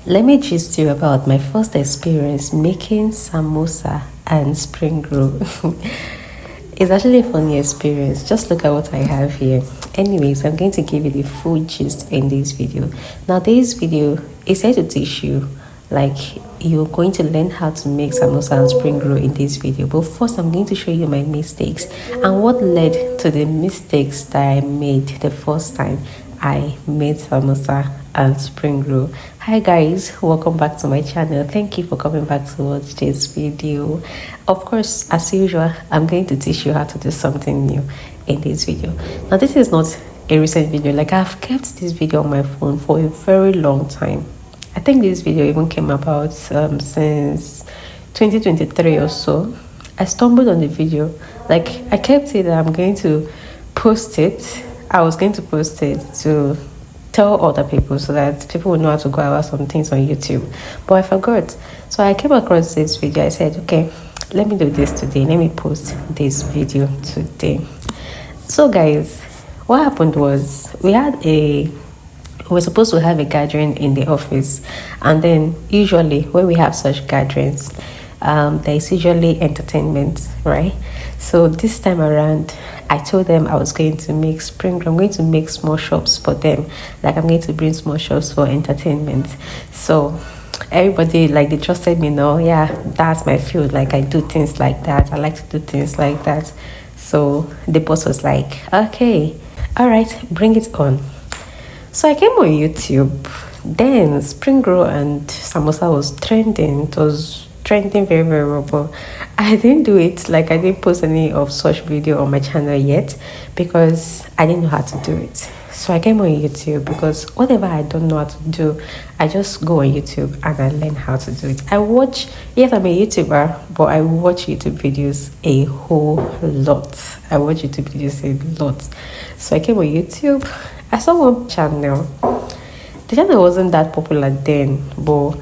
Let me gist you about my first experience making samosa and spring roll. It's actually a funny experience. Just look at what I have here. Anyways, I'm going to give you the full gist in this video. Now, this video is here to teach you, like, you're going to learn how to make samosa and spring roll in this video. But first, I'm going to show you my mistakes and what led to the mistakes that I made the first time I made samosa and spring roll. Hi guys, welcome back to my channel. Thank you for coming back to watch this video. Of course, as usual, I'm going to teach you how to do something new in this video. Now, this is not a recent video. Like, I've kept this video on my phone for a very long time. I think this video even came about since 2023 or so. I stumbled on the video. Like, I kept it that I'm going to post it. I was going to post it to tell other people so that people will know how to go about some things on YouTube, but I forgot. So I came across this video. I said, okay, let me do this today. Let me post this video today. So guys, what happened was we were supposed to have a gathering in the office, and then usually when we have such gatherings, there is usually entertainment, right? So this time around, I told them I was going to make spring roll. I'm going to make small shops for them. Like, I'm going to bring small shops for entertainment. So everybody, like, they trusted me now. Yeah, that's my field. Like, I do things like that. I like to do things like that. So the boss was like, okay, all right, bring it on. So I came on YouTube. Then spring roll and samosa was trending. It was trending very, very well, but I didn't do it. Like, I didn't post any of such video on my channel yet because I didn't know how to do it. So I came on YouTube because whatever I don't know how to do, I just go on YouTube and I learn how to do it. Yes, I'm a YouTuber, but I watch YouTube videos a whole lot. I watch YouTube videos a lot. So I came on YouTube. I saw one channel. The channel wasn't that popular then, but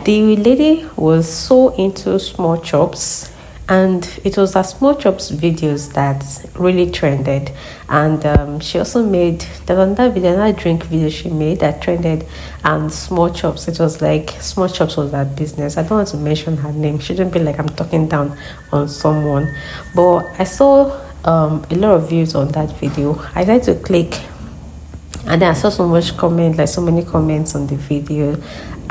the lady was so into small chops, and it was her small chops videos that really trended. And she also made, there was another video, another drink video she made that trended, and small chops. It was like small chops was her business. I don't want to mention her name. Shouldn't be like I'm talking down on someone, but I saw a lot of views on that video. I tried to click, and then I saw so much comment, like so many comments on the video.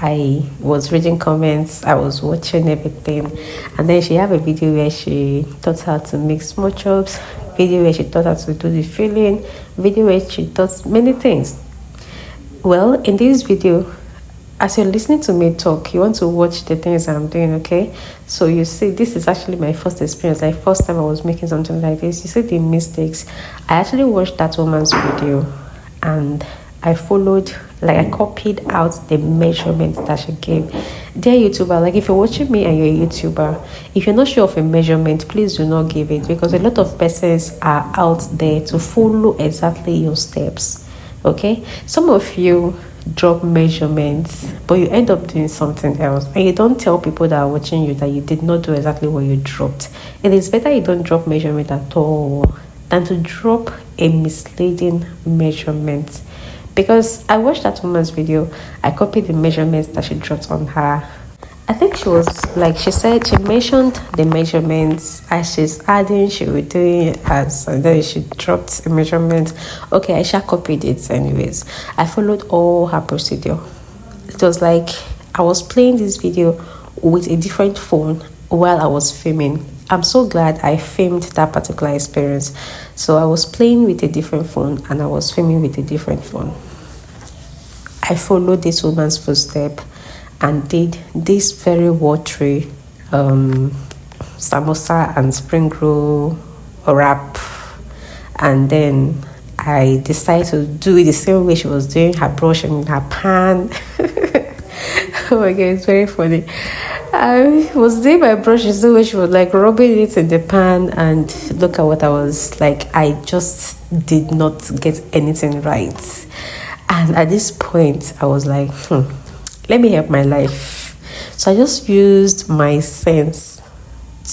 I was reading comments, I was watching everything, and then she have a video where she taught how to make small chops, video where she taught how to do the filling, video where she taught many things. Well, in this video, as you're listening to me talk, you want to watch the things I'm doing, okay? So you see, this is actually my first experience, like first time I was making something like this. You see the mistakes. I actually watched that woman's video and I followed, like, I copied out the measurements that she gave. Dear YouTuber, like, if you're watching me and you're a YouTuber, if you're not sure of a measurement, please do not give it, because a lot of persons are out there to follow exactly your steps, okay? Some of you drop measurements, but you end up doing something else, and you don't tell people that are watching you that you did not do exactly what you dropped. It is better you don't drop measurement at all than to drop a misleading measurement. Because I watched that woman's video, I copied the measurements that she dropped on her. I think she was like, she said she mentioned the measurements as she's adding, she was doing as, and then she dropped a measurement. Okay, I shall copied it anyways. I followed all her procedure. It was like I was playing this video with a different phone while I was filming. I'm so glad I filmed that particular experience. So I was playing with a different phone and I was filming with a different phone. I followed this woman's footstep and did this very watery samosa and spring roll wrap. And then I decided to do it the same way she was doing her brush in her pan. Oh my god, it's very funny. I was doing my brush the same way she was, like, rubbing it in the pan, and look at what I was like. I just did not get anything right. And at this point, I was like, let me help my life. So I just used my sense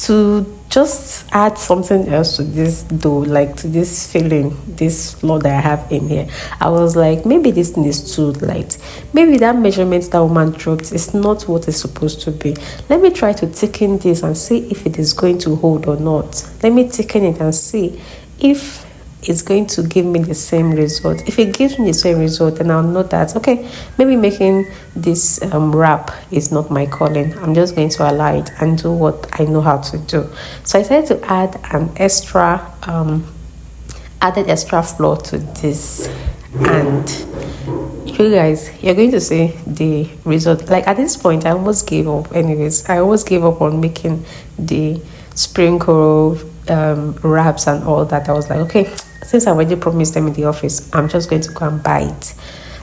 to just add something else to this dough, like to this filling, this flour that I have in here. I was like, maybe this thing is too light. Maybe that measurement that woman dropped is not what it's supposed to be. Let me try to thicken this and see if it is going to hold or not. Let me thicken it and see if it's going to give me the same result. If it gives me the same result, then I'll know that, okay, maybe making this wrap is not my calling. I'm just going to allow it and do what I know how to do. So I decided to add an extra added extra flour to this, and you guys, you're going to see the result. Like, at this point, I almost gave up. Anyways, I almost gave up on making the sprinkle wraps and all that. I was like, okay, since I already promised them in the office, I'm just going to go and buy it.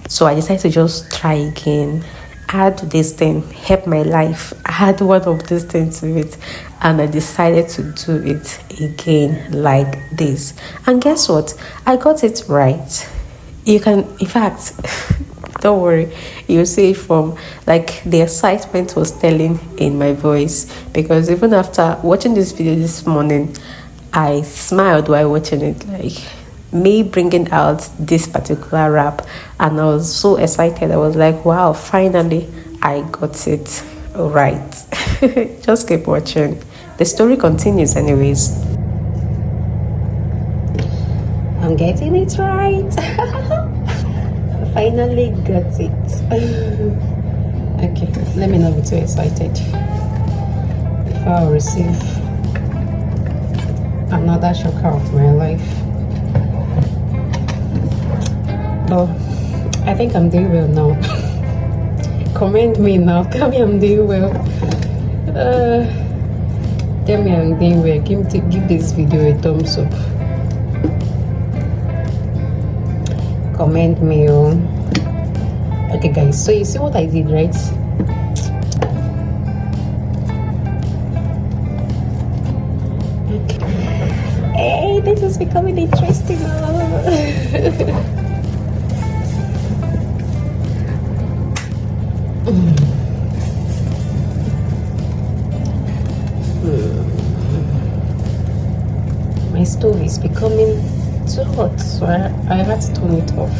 So I decided to just try again, add this thing, help my life, add one of these things to it, and I decided to do it again like this. And guess what? I got it right. You can, in fact, don't worry, you see it from, like, the excitement was telling in my voice, because even after watching this video this morning, I smiled while watching it, like me bringing out this particular wrap, and I was so excited. I was like, wow, finally I got it right. Just keep watching, the story continues. Anyways, I'm getting it right. Finally got it. Okay, let me not be too excited before I receive another shocker of my life. But I think I'm doing well now. Comment me now, tell me I'm doing well. Tell me I'm doing well. Give this video a thumbs up. Comment me. Okay guys, so you see what I did, right? Okay. Hey, this is becoming interesting now. My stove is becoming too hot, so I had to turn it off.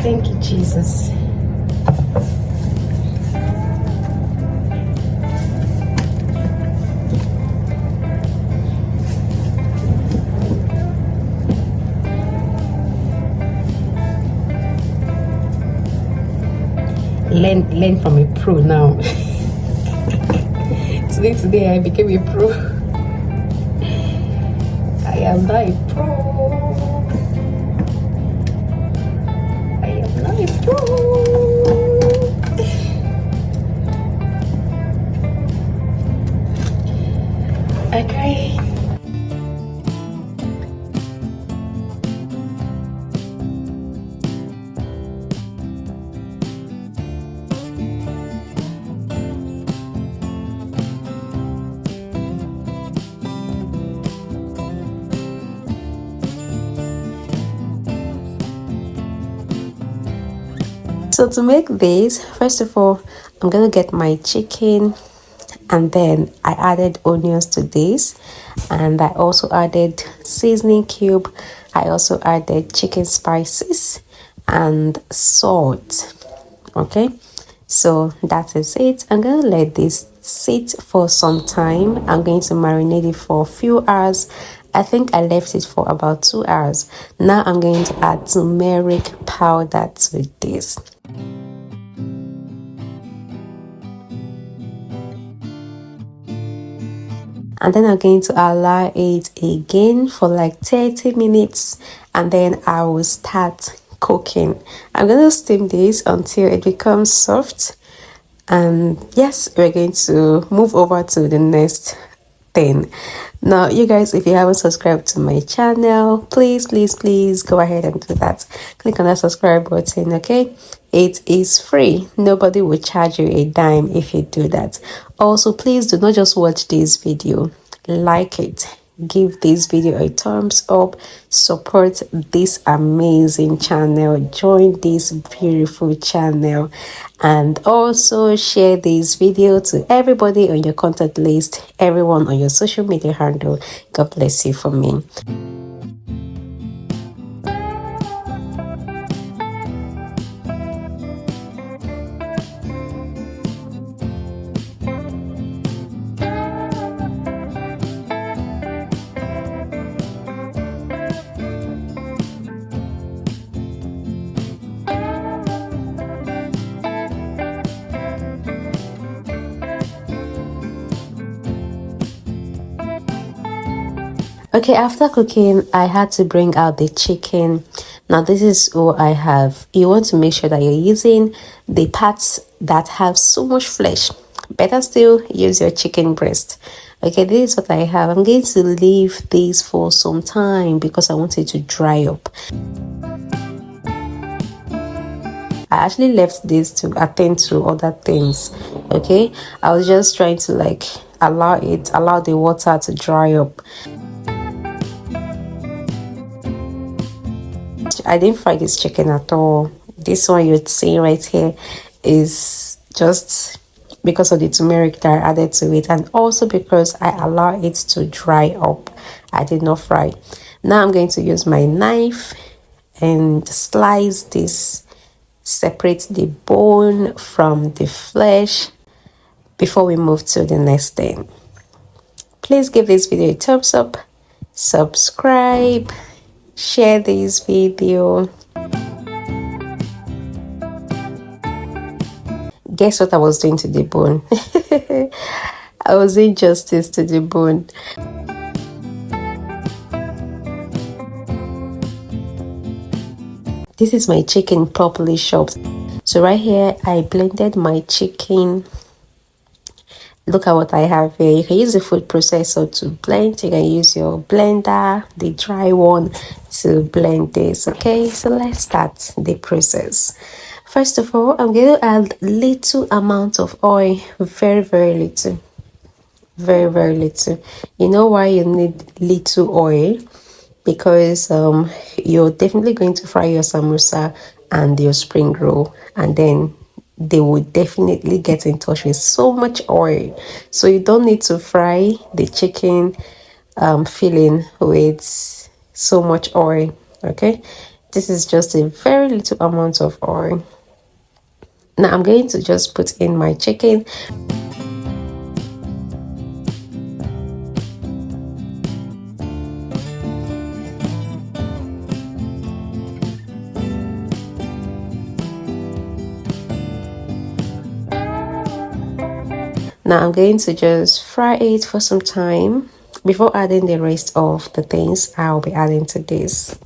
Thank you, Jesus. Learn from a pro now. Today I became a pro. I am now a pro. I am now a pro. Okay. So to make this, first of all, I'm gonna get my chicken, and then I added onions to this, and I also added seasoning cube. I also added chicken spices and salt. Okay, so that is it. I'm gonna let this sit for some time. I'm going to marinate it for a few hours. I think I left it for about 2 hours. Now I'm going to add turmeric powder to this. And then I'm going to allow it again for like 30 minutes, and then I will start cooking. I'm going to steam this until it becomes soft, and yes, we're going to move over to the next thing. Now, you guys, if you haven't subscribed to my channel, please go ahead and do that. Click on that subscribe button, okay? It is free. Nobody will charge you a dime if you do that. Also, please do not just watch this video, like it, give this video a thumbs up, support this amazing channel, join this beautiful channel, and also share this video to everybody on your contact list, everyone on your social media handle. God bless you for me. Okay, after cooking, I had to bring out the chicken. Now, this is what I have. You want to make sure that you're using the parts that have so much flesh. Better still, use your chicken breast. Okay, this is what I have. I'm going to leave this for some time because I want it to dry up. I actually left this to attend to other things. Okay, I was just trying to like allow the water to dry up. I didn't fry this chicken at all. This one you're seeing right here is just because of the turmeric that I added to it, and also because I allow it to dry up. I did not fry. Now I'm going to use my knife and slice this, separate the bone from the flesh before we move to the next thing. Please give this video a thumbs up, subscribe, share this video. Guess what I was doing to the bone? I was doing justice to the bone. This is my chicken properly chopped. So right here, I blended my chicken. Look at what I have here. You can use the food processor to blend. You can use your blender, the dry one, to blend this. Okay, so let's start the process. First of all, I'm going to add little amount of oil, very little, very little. You know why you need little oil? Because you're definitely going to fry your samosa and your spring roll, and then they will definitely get in touch with so much oil. So you don't need to fry the chicken filling with so much oil. Okay, this is just a very little amount of oil. Now I'm going to just put in my chicken. Now I'm going to just fry it for some time before adding the rest of the things I'll be adding to this.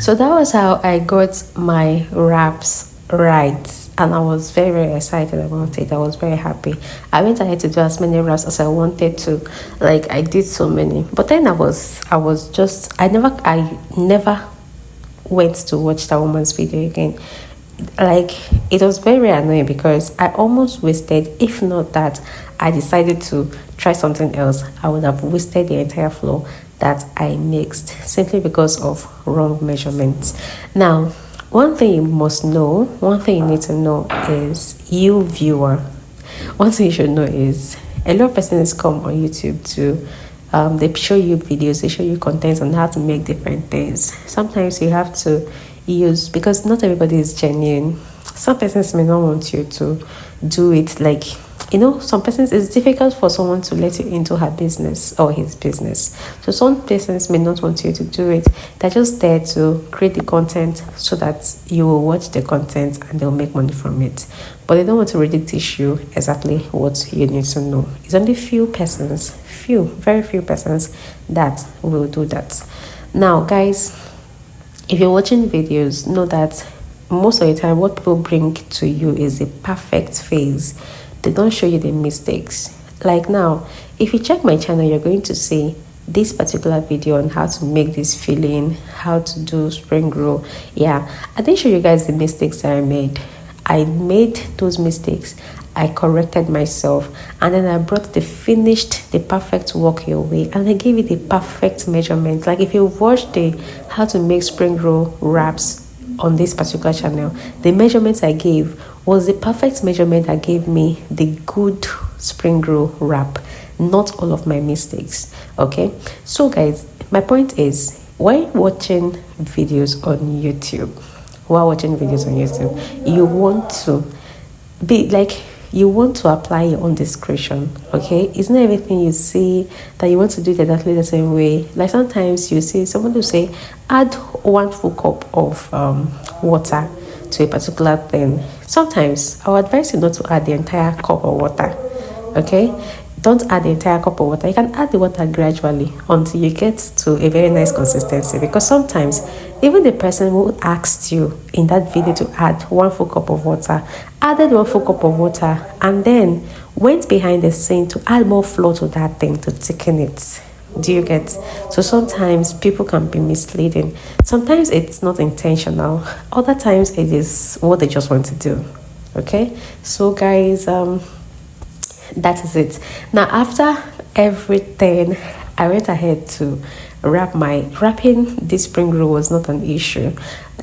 So that was how I got my wraps right, and I was very, very excited about it. I was very happy. I went ahead to do as many wraps as I wanted to. Like, I did so many, but then I was just, I never went to watch that woman's video again. Like, it was very annoying because I almost wasted, if not that I decided to try something else, I would have wasted the entire flour that I mixed simply because of wrong measurements. Now, one thing you must know, one thing you need to know is, you viewer, one thing you should know is, a lot of persons come on YouTube to they show you videos, they show you content on how to make different things. Sometimes you have to use, because not everybody is genuine. Some persons may not want you to do it. Like, some persons, it's difficult for someone to let you into her business or his business. So some persons may not want you to do it. They're just there to create the content so that you will watch the content and they'll make money from it. But they don't want to really teach you exactly what you need to know. It's only very few persons that will do that. Now, guys, if you're watching videos, know that most of the time what people bring to you is a perfect phase. They don't show you the mistakes. Like now, if you check my channel, you're going to see this particular video on how to make this filling, how to do spring roll. Yeah, I didn't show you guys the mistakes that I made. I made those mistakes, I corrected myself, and then I brought the perfect work your way, and I gave it the perfect measurement. Like, if you watch the how to make spring roll wraps on this particular channel, the measurements I gave was the perfect measurement that gave me the good spring roll wrap, not all of my mistakes. Okay, so guys, my point is, while watching videos on YouTube, you want to be like, you want to apply your own discretion. Okay, it's not everything you see that you want to do it exactly the same way. Like, sometimes you see someone will say, add 1 full cup of water to a particular thing. Sometimes I would advise you not to add the entire cup of water. Okay, don't add the entire cup of water. You can add the water gradually until you get to a very nice consistency, because sometimes even the person who asked you in that video to add 1 full cup of water added 1 full cup of water and then went behind the scene to add more flour to that thing to thicken it. Do you get? So sometimes people can be misleading. Sometimes it's not intentional, other times it is what they just want to do. Okay, so guys, that is it. Now, after everything, I went ahead to wrapping the spring roll was not an issue.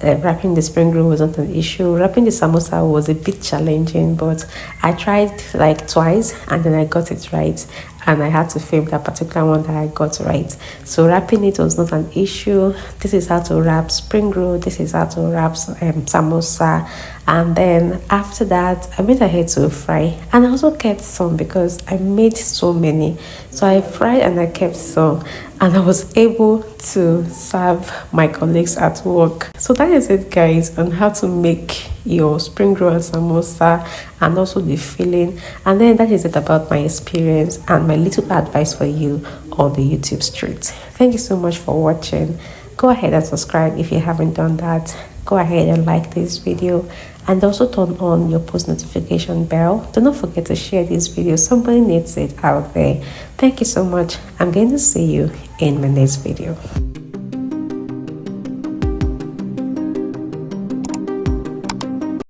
Wrapping the spring roll was not an issue. Wrapping the samosa was a bit challenging, but I tried like twice and then I got it right, and I had to film that particular one that I got right. So wrapping it was not an issue. This is how to wrap spring roll, this is how to wrap samosa. And then after that, I went ahead to fry, and I also kept some because I made so many. So I fried and I kept some, and I was able to serve my colleagues at work. So that is it, guys, on how to make your spring roll and samosa, and also the filling. And then that is it about my experience and my little advice for you on the YouTube street. Thank you so much for watching. Go ahead and subscribe if you haven't done that. Go ahead and like this video, and also turn on your post notification bell. Do not forget to share this video. Somebody needs it out there. Thank you so much. I'm going to see you in my next video.